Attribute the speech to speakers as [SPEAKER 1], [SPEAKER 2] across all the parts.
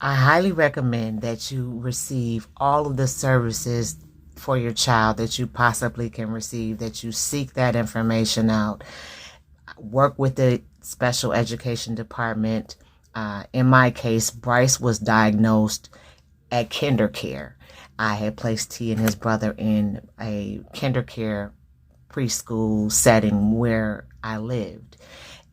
[SPEAKER 1] I highly recommend that you receive all of the services for your child that you possibly can receive, that you seek that information out, work with the special education department. In my case, Bryce was diagnosed at kinder care. I had placed he and his brother in a kinder care preschool setting where I lived.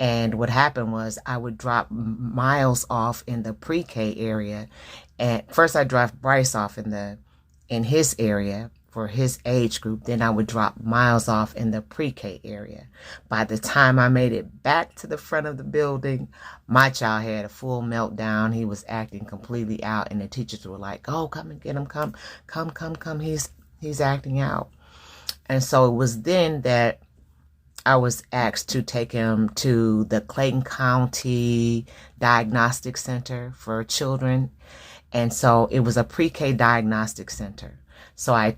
[SPEAKER 1] And what happened was I would drop Miles off in the pre-K area. And first I dropped Bryce off in his area for his age group. Then I would drop Miles off in the pre-K area. By the time I made it back to the front of the building, my child had a full meltdown. He was acting completely out, and the teachers were like, "Oh, come and get him. Come. He's acting out." And so it was then that I was asked to take him to the Clayton County Diagnostic Center for Children. And so it was a pre-K diagnostic center. So I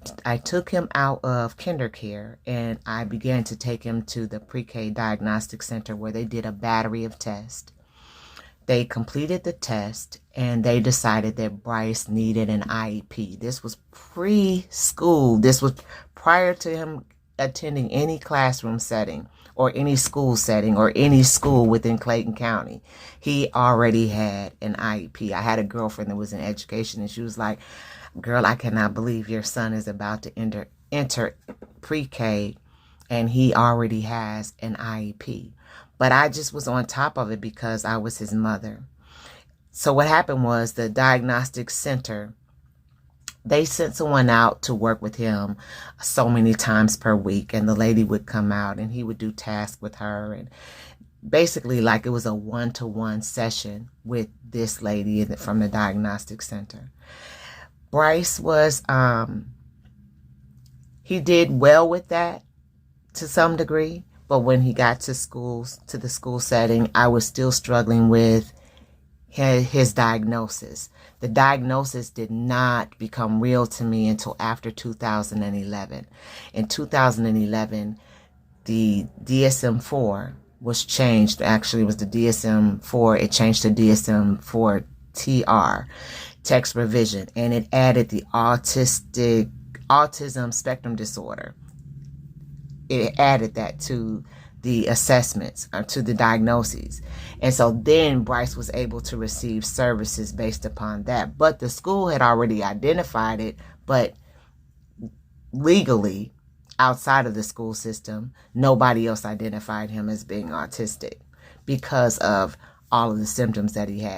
[SPEAKER 1] took him out of kinder care and I began to take him to the pre-K diagnostic center where they did a battery of tests. They completed the test and they decided that Bryce needed an IEP. This was preschool. This was prior to him attending any classroom setting or any school setting or any school within Clayton County. He already had an IEP. I had a girlfriend that was in education and she was like, "Girl, I cannot believe your son is about to enter pre-K and he already has an IEP." But I just was on top of it because I was his mother. So what happened was the diagnostic center, they sent someone out to work with him so many times per week, and the lady would come out and he would do tasks with her, and basically like it was a one-to-one session with this lady from the diagnostic center. Bryce was, he did well with that to some degree, but when he got to the school setting, I was still struggling with his diagnosis. The diagnosis did not become real to me until after 2011. In 2011, the DSM-4 was changed. Actually, it was the DSM-4. It changed to DSM-4-TR, text revision, and it added the autism spectrum disorder. It added that to the assessments, to the diagnoses. And so then Bryce was able to receive services based upon that. But the school had already identified it, but legally, outside of the school system, nobody else identified him as being autistic because of all of the symptoms that he had.